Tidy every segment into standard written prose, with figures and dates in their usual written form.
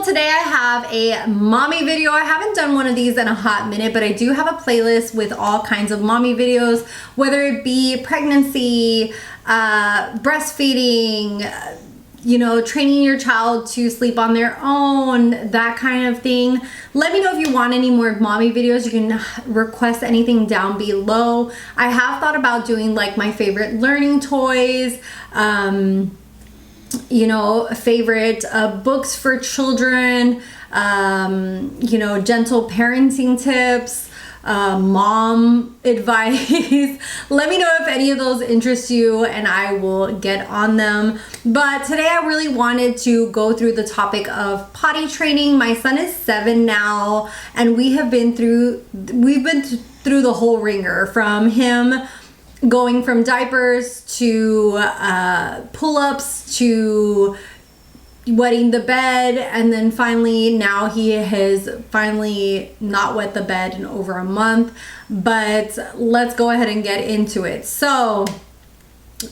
today I have a mommy video. I haven't done one of these in a hot minute, but I do have a playlist with all kinds of mommy videos, whether it be pregnancy, breastfeeding, training your child to sleep on their own, that kind of thing. Let me know if you want any more mommy videos. You can request anything down below. I have thought about doing like my favorite learning toys, favorite books for children, gentle parenting tips, mom advice. Let me know if any of those interest you and I will get on them. But today I really wanted to go through the topic of potty training. My son is 7 now, and we've been through the whole ringer, from him going from diapers to pull-ups to wetting the bed, and then finally now he has finally not wet the bed in over a month. But let's go ahead and get into it. So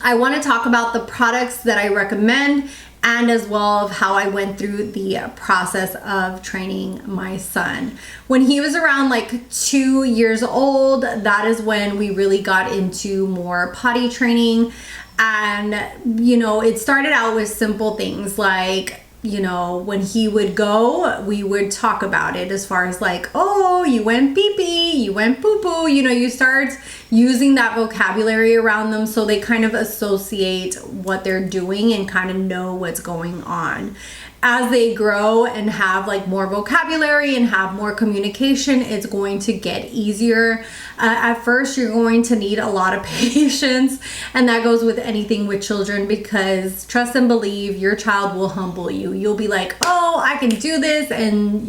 I want to talk about the products that I recommend, and as well of how I went through the process of training my son. When he was around like 2 years old, that is when we really got into more potty training. And, it started out with simple things like, when he would go, we would talk about it as far as like, oh, you went pee-pee, you went poo-poo. You start using that vocabulary around them so they kind of associate what they're doing and kind of know what's going on. As they grow and have like more vocabulary and have more communication, it's going to get easier. At first, you're going to need a lot of patience, and that goes with anything with children, because trust and believe, your child will humble you. You'll be like, oh, I can do this, and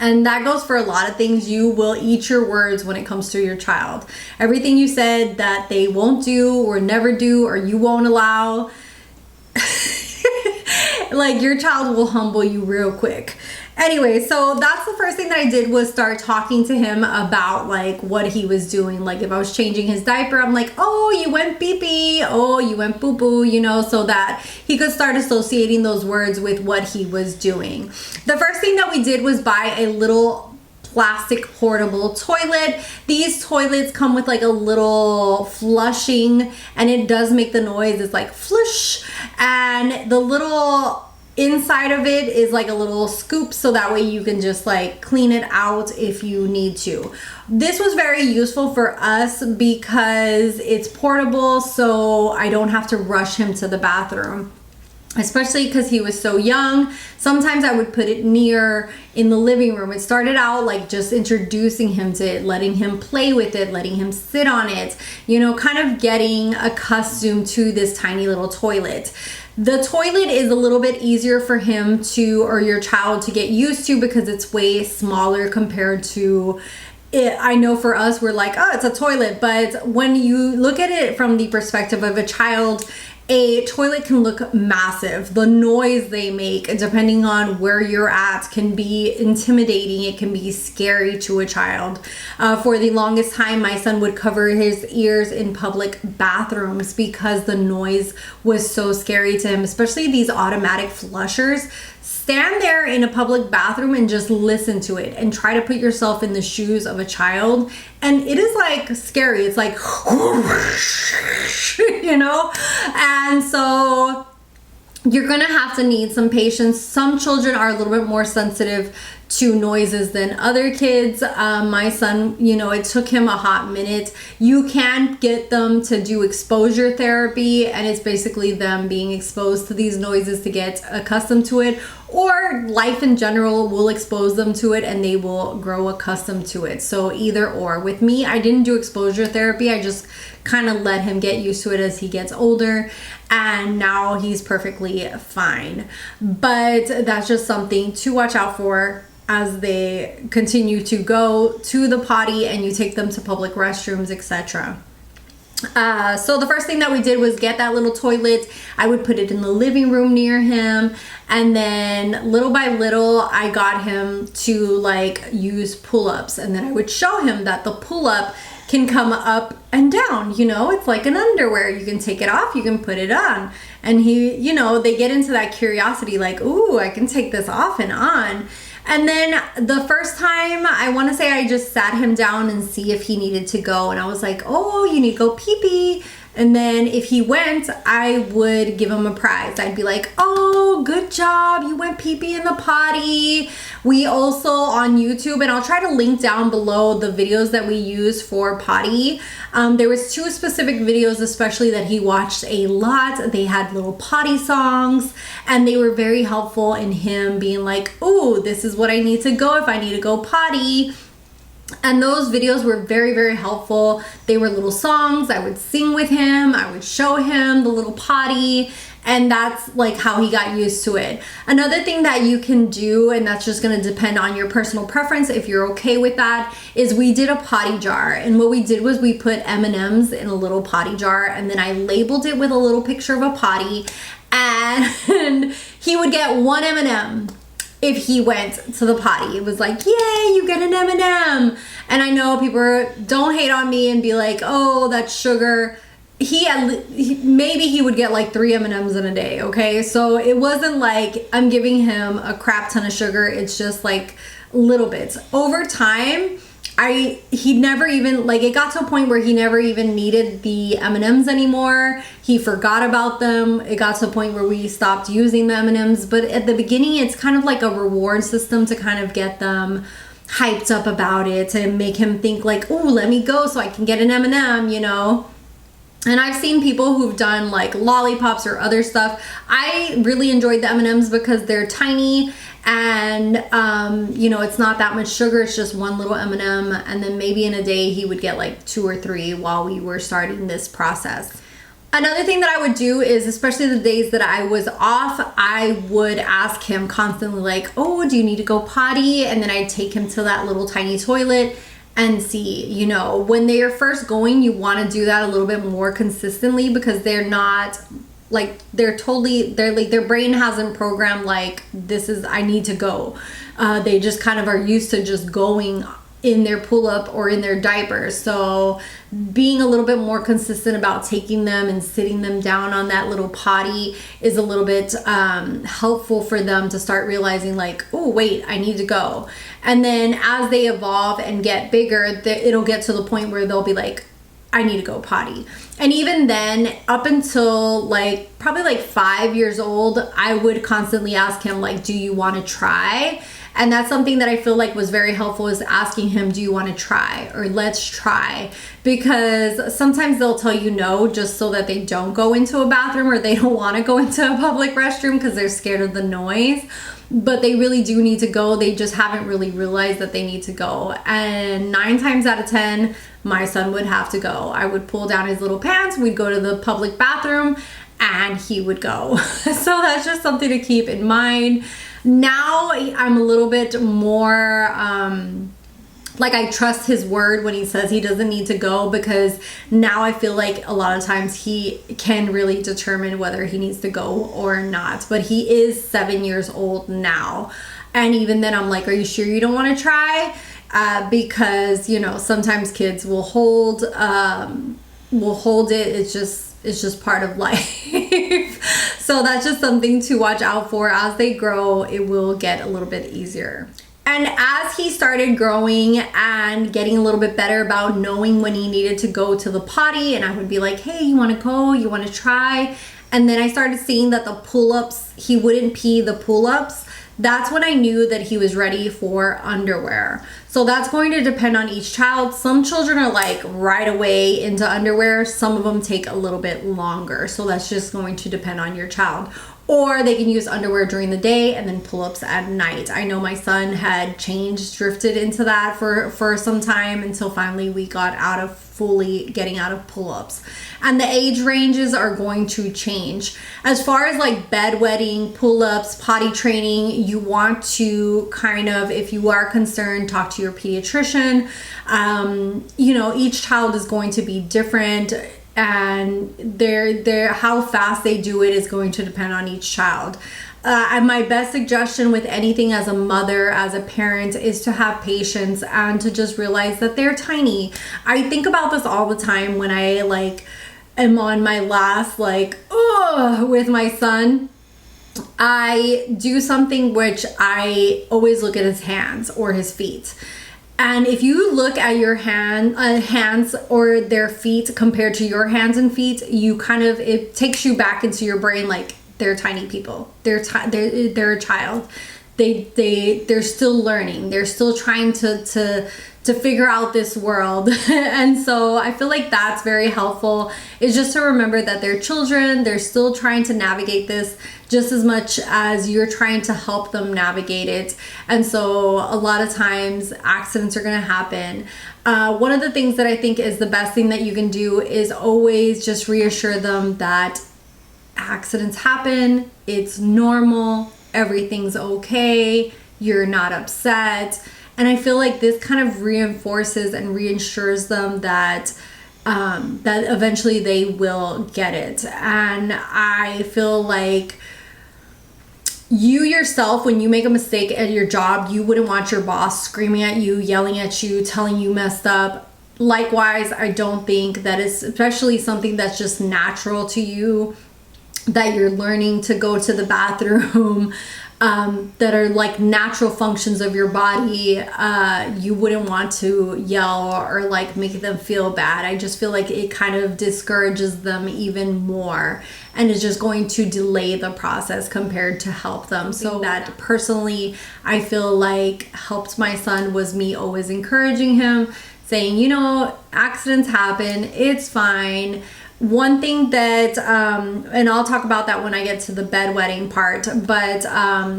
and that goes for a lot of things. You will eat your words when it comes to your child. Everything you said that they won't do or never do or you won't allow, like, your child will humble you real quick. Anyway, so that's the first thing that I did, was start talking to him about like what he was doing. Like if I was changing his diaper, I'm like, oh, you went pee-pee, oh, you went poo-poo, so that he could start associating those words with what he was doing. The first thing that we did was buy a little plastic portable toilet. These toilets come with like a little flushing, and it does make the noise. It's like flush, and the little inside of it is like a little scoop, so that way you can just like clean it out if you need to. This was very useful for us because it's portable, so I don't have to rush him to the bathroom. Especially because he was so young. Sometimes I would put it near in the living room. It started out like just introducing him to it, letting him play with it, letting him sit on it, kind of getting accustomed to this tiny little toilet. The toilet is a little bit easier for him or your child to get used to, because it's way smaller compared to it. I know for us, we're like, oh, it's a toilet. But when you look at it from the perspective of a child, a toilet can look massive. The noise they make, depending on where you're at, can be intimidating. It can be scary to a child. For the longest time, my son would cover his ears in public bathrooms because the noise was so scary to him, especially these automatic flushers. Stand there in a public bathroom and just listen to it, and try to put yourself in the shoes of a child. And it is like scary. It's like, and so you're gonna have to need some patience. Some children are a little bit more sensitive to noises than other kids. My son, it took him a hot minute. You can get them to do exposure therapy, and it's basically them being exposed to these noises to get accustomed to it, or life in general will expose them to it and they will grow accustomed to it. So either or. With me, I didn't do exposure therapy. I just kind of let him get used to it as he gets older, and now he's perfectly fine. But that's just something to watch out for as they continue to go to the potty and you take them to public restrooms, etc. So the first thing that we did was get that little toilet. I would put it in the living room near him, and then little by little I got him to like use pull-ups, and then I would show him that the pull-up can come up and down. It's like an underwear. You can take it off, you can put it on. And he, you know, they get into that curiosity like, ooh, I can take this off and on. And then the first time, I want to say I just sat him down and see if he needed to go. And I was like, oh, you need to go pee-pee. And then if he went, I would give him a prize. I'd be like, oh, good job. You went pee-pee in the potty. We also on YouTube, and I'll try to link down below the videos that we use for potty. There was 2 specific videos, especially that he watched a lot. They had little potty songs, and they were very helpful in him being like, oh, this is what I need to go if I need to go potty. And those videos were very, very helpful. They were little songs. I would sing with him. I would show him the little potty. And that's like how he got used to it. Another thing that you can do, and that's just going to depend on your personal preference, if you're okay with that, is we did a potty jar. And what we did was we put M&Ms in a little potty jar, and then I labeled it with a little picture of a potty, and he would get 1 M&M if he went to the potty. It was like, yay, you get an M&M. And I know people don't hate on me and be like, oh, that's sugar. Maybe he would get like 3 M&Ms in a day, okay? So it wasn't like I'm giving him a crap ton of sugar. It's just like little bits. Over time, he never even, like, it got to a point where he never even needed the M&Ms anymore. He forgot about them. It got to a point where we stopped using the M&Ms. But at the beginning, it's kind of like a reward system to kind of get them hyped up about it, to make him think like, oh, let me go so I can get an M&M, you know? And I've seen people who've done like lollipops or other stuff. I really enjoyed the M&Ms because they're tiny, and you know, it's not that much sugar. It's just 1 little M&M, and then maybe in a day he would get like 2 or 3 while we were starting this process. Another thing that I would do is, especially the days that I was off, I would ask him constantly like, oh, do you need to go potty? And then I'd take him to that little tiny toilet and see, you know, when they are first going, you want to do that a little bit more consistently, because they're not like, they're like, their brain hasn't programmed like, this is, I need to go. They just kind of are used to just going in their pull-up or in their diapers. So being a little bit more consistent about taking them and sitting them down on that little potty is a little bit helpful for them to start realizing like, oh, wait, I need to go. And then as they evolve and get bigger, it'll get to the point where they'll be like, I need to go potty. And even then, up until like probably like 5 years old, I would constantly ask him like, do you want to try? And that's something that I feel like was very helpful, is asking him, do you want to try, or let's try? Because sometimes they'll tell you no just so that they don't go into a bathroom, or they don't want to go into a public restroom because they're scared of the noise. But they really do need to go. They just haven't really realized that they need to go. And 9 times out of 10, my son would have to go. I would pull down his little pants, we'd go to the public bathroom, and he would go. So that's just something to keep in mind. Now I'm a little bit more like, I trust his word when he says he doesn't need to go, because now I feel like a lot of times he can really determine whether he needs to go or not. But he is 7 years old now, and even then I'm like, are you sure you don't want to try? Because, you know, sometimes kids will hold it. It's just part of life. So that's just something to watch out for. As they grow, it will get a little bit easier. And as he started growing and getting a little bit better about knowing when he needed to go to the potty, and I would be like, hey, you want to go? You want to try? And then I started seeing that the pull-ups, he wouldn't pee the pull-ups. That's when I knew that he was ready for underwear. So that's going to depend on each child. Some children are like right away into underwear. Some of them take a little bit longer. So that's just going to depend on your child. Or they can use underwear during the day and then pull-ups at night. I know my son had drifted into that for some time, until finally we got fully getting out of pull-ups. And the age ranges are going to change. As far as like bedwetting, pull-ups, potty training, you want to kind of, if you are concerned, talk to your pediatrician. You know, each child is going to be different, and how fast they do it is going to depend on each child. And my best suggestion with anything as a mother, as a parent, is to have patience and to just realize that they're tiny. I think about this all the time when I am on my last like, oh, with my son, I do something which I always look at his hands or his feet. And if you look at your hands or their feet compared to your hands and feet, you kind of, it takes you back into your brain like they're tiny people. They're a child. They're still learning. They're still trying to figure out this world. And so I feel like that's very helpful. It's just to remember that they're children. They're still trying to navigate this just as much as you're trying to help them navigate it. And so a lot of times accidents are going to happen. One of the things that I think is the best thing that you can do is always just reassure them that accidents happen. It's normal. Everything's okay. You're not upset. And I feel like this kind of reinforces and reassures them that that eventually they will get it. And I feel like you yourself, when you make a mistake at your job, you wouldn't want your boss screaming at you, yelling at you, telling you messed up. Likewise, I don't think that is especially something that's just natural to you, that you're learning to go to the bathroom, that are like natural functions of your body. You wouldn't want to yell or like make them feel bad. I just feel like it kind of discourages them even more, and it's just going to delay the process compared to help them. So that personally I feel like helped my son was me always encouraging him, saying, you know, accidents happen, it's fine. One thing that, and I'll talk about that when I get to the bedwetting part, but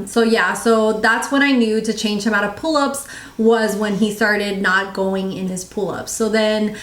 so that's when I knew to change him out of pull-ups, was when he started not going in his pull-ups. So then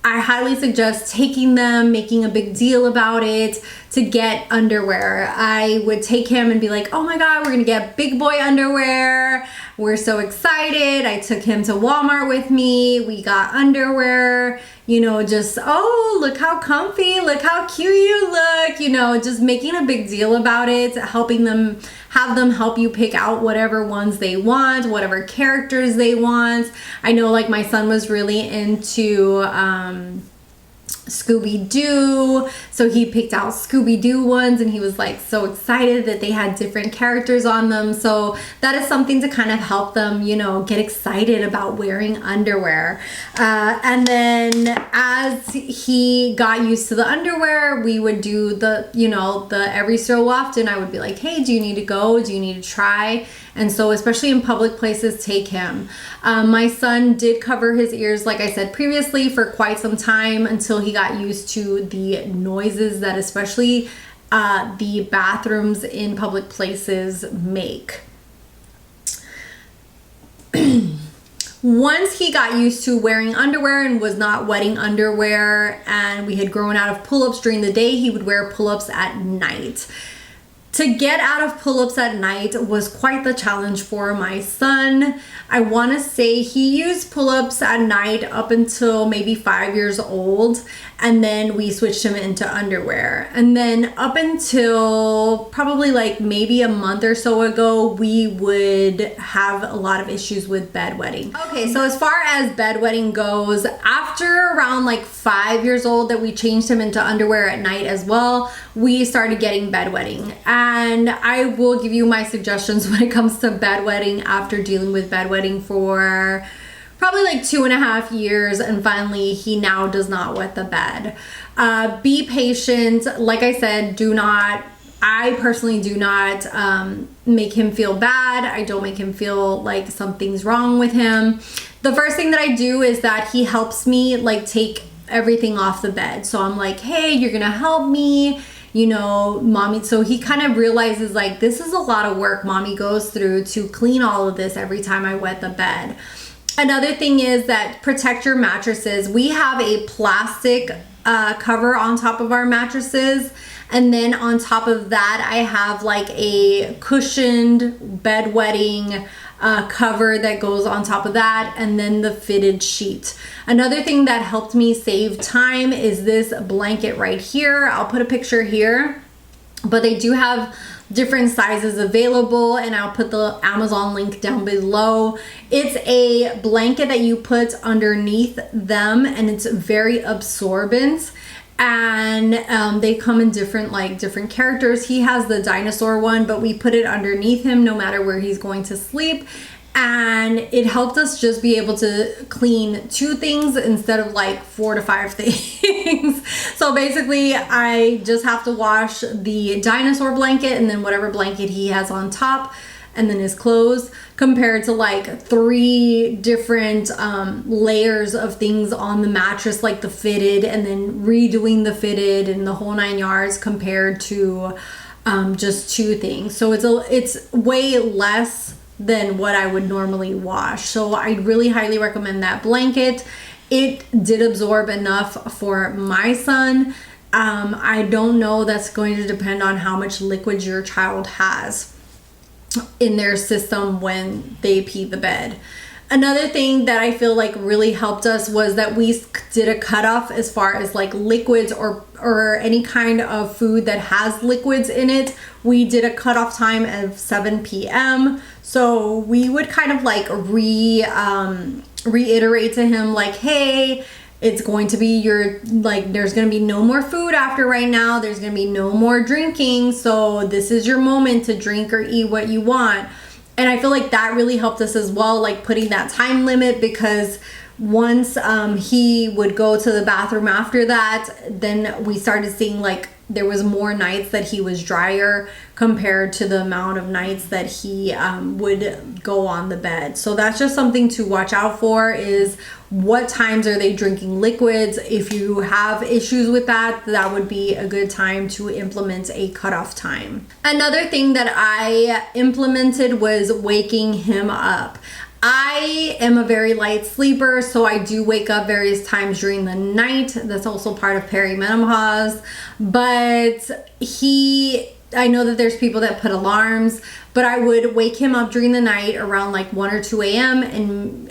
I highly suggest taking them, making a big deal about it, to get underwear. I would take him and be like, oh my God, we're gonna get big boy underwear. We're so excited. I took him to Walmart with me. We got underwear, you know, just, oh, look how comfy, look how cute you look, you know, just making a big deal about it, helping them, have them help you pick out whatever ones they want, whatever characters they want. I know like my son was really into Scooby-Doo, so he picked out Scooby-Doo ones, and he was like so excited that they had different characters on them. So that is something to kind of help them, you know, get excited about wearing underwear. And then as he got used to the underwear, we would do the, you know, the every so often I would be like, hey, do you need to go? Do you need to try? And so especially in public places, take him. My son did cover his ears, like I said previously, for quite some time until he got used to the noises that especially the bathrooms in public places make. Once he got used to wearing underwear and was not wetting underwear, and we had grown out of pull-ups during the day, he would wear pull-ups at night. To get out of pull-ups at night was quite the challenge for my son. I want to say he used pull-ups at night up until maybe 5 years old, and then we switched him into underwear. And then up until probably like maybe a month or so ago, we would have a lot of issues with bedwetting. Okay, so as far as bedwetting goes, after around like 5 years old that we changed him into underwear at night as well, we started getting bedwetting. And I will give you my suggestions when it comes to bedwetting after dealing with bedwetting for probably like 2.5 years, and finally he now does not wet the bed. Be patient. Like I said, I personally do not make him feel bad. I don't make him feel like something's wrong with him. The first thing that I do is that he helps me like take everything off the bed. So I'm like, hey, you're gonna help me, you know, mommy. So he kind of realizes like, this is a lot of work mommy goes through to clean all of this every time I wet the bed. Another thing is that protect your mattresses. We have a plastic cover on top of our mattresses, and then on top of that I have like a cushioned bedwetting cover that goes on top of that, and then the fitted sheet. Another thing that helped me save time is this blanket right here. I'll put a picture here, but they do have different sizes available, and I'll put the Amazon link down below. It's a blanket that you put underneath them, and it's very absorbent. and they come in different characters. He has the dinosaur one, but we put it underneath him no matter where he's going to sleep, and it helped us just be able to clean 2 things instead of like 4 to 5 things. So basically I just have to wash the dinosaur blanket and then whatever blanket he has on top, and then his clothes, compared to like 3 different layers of things on the mattress, like the fitted, and then redoing the fitted and the whole 9 yards, compared to just 2 things. So it's way less than what I would normally wash. So I really highly recommend that blanket. It did absorb enough for my son. I don't know, that's going to depend on how much liquid your child has in their system when they pee the bed. Another thing that I feel like really helped us was that we did a cutoff as far as like liquids or any kind of food that has liquids in it. We did a cutoff time of 7 p.m. So we would kind of like reiterate to him like, hey, it's going to be there's going to be no more food after right now. There's going to be no more drinking. So this is your moment to drink or eat what you want. And I feel like that really helped us as well, like putting that time limit, because once he would go to the bathroom after that, then we started seeing like there was more nights that he was drier compared to the amount of nights that he would go on the bed. So that's just something to watch out for, is what times are they drinking liquids. If you have issues with that, that would be a good time to implement a cutoff time. Another thing that I implemented was waking him up. I am a very light sleeper, so I do wake up various times during the night. That's also part of perimenopause. But I know that there's people that put alarms, but I would wake him up during the night around like 1 or 2 a.m.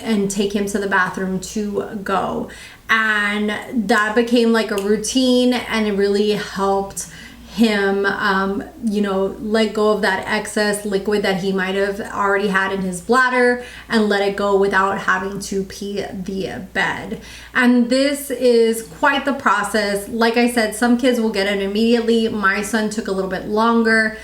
and take him to the bathroom to go. And that became like a routine, and it really helped him let go of that excess liquid that he might have already had in his bladder, and let it go without having to pee the bed. And this is quite the process. Like I said, some kids will get it immediately. My son took a little bit longer,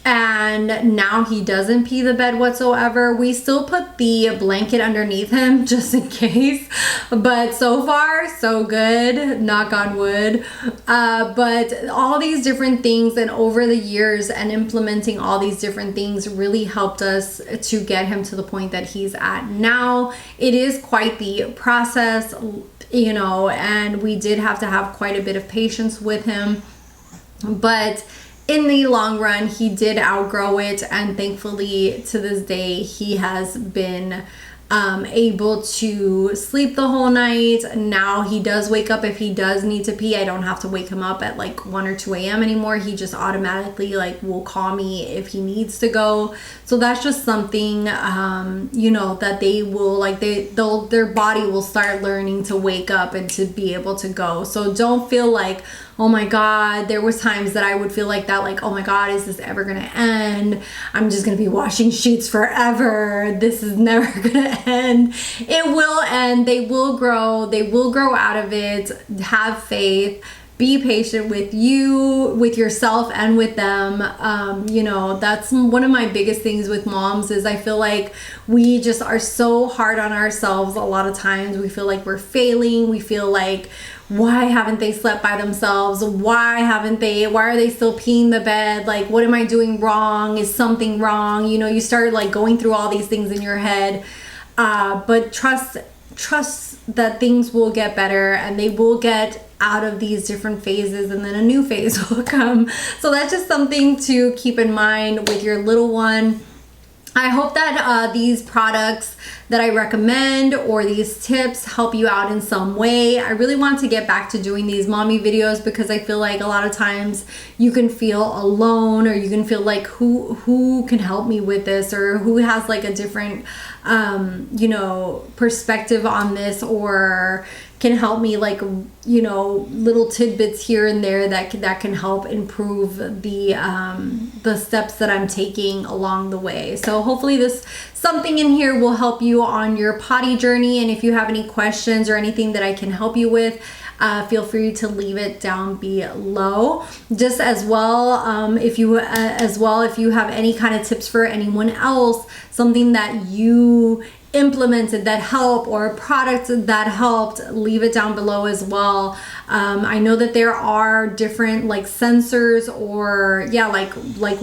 and now he doesn't pee the bed whatsoever. We still put the blanket underneath him just in case, but so far so good, knock on wood. But all these different things, and over the years and implementing all these different things, really helped us to get him to the point that he's at now. It is quite the process, and we did have to have quite a bit of patience with him, but in the long run, he did outgrow it, and thankfully to this day, he has been able to sleep the whole night. Now he does wake up if he does need to pee. I don't have to wake him up at like 1 or 2 a.m. anymore. He just automatically will call me if he needs to go. So that's just something that they will their body will start learning to wake up and to be able to go. So don't feel like, oh my God, there was times that I would feel like that, like, oh my God, is this ever gonna end? I'm just gonna be washing sheets forever. This is never gonna end. It will end. They will grow. They will grow out of it. Have faith. Be patient with yourself and with them. That's one of my biggest things with moms, is I feel like we just are so hard on ourselves a lot of times. We feel like we're failing. We feel like, why haven't they slept by themselves? Why are they still peeing the bed? Like, what am I doing wrong? Is something wrong? You start going through all these things in your head. But trust that things will get better, and they will get out of these different phases, and then a new phase will come. So that's just something to keep in mind with your little one. I hope that these products that I recommend, or these tips, help you out in some way. I really want to get back to doing these mommy videos, because I feel like a lot of times you can feel alone, or you can feel like, who can help me with this, or who has a different perspective on this, or can help me little tidbits here and there that can help improve the steps that I'm taking along the way. So hopefully something in here will help you on your potty journey. And if you have any questions or anything that I can help you with, feel free to leave it down below. Just as well, if you have any kind of tips for anyone else, something that you implemented that helped, or a product that helped, leave it down below as well. I know that there are different like sensors, or yeah, like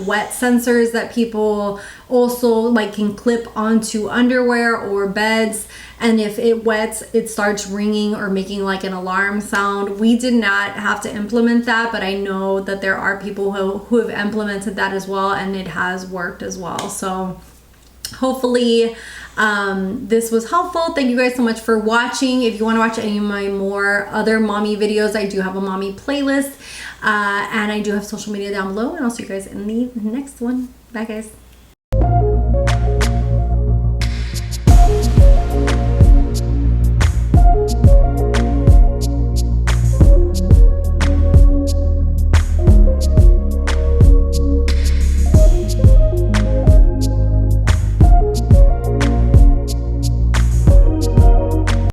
wet sensors that people also like can clip onto underwear or beds, and if it wets, it starts ringing or making like an alarm sound. We did not have to implement that, but I know that there are people who have implemented that as well, and it has worked as well. So hopefully this was helpful. Thank you guys so much for watching. If you want to watch any of my more other mommy videos, I do have a mommy playlist, and I do have social media down below, and I'll see you guys in the next one. Bye guys.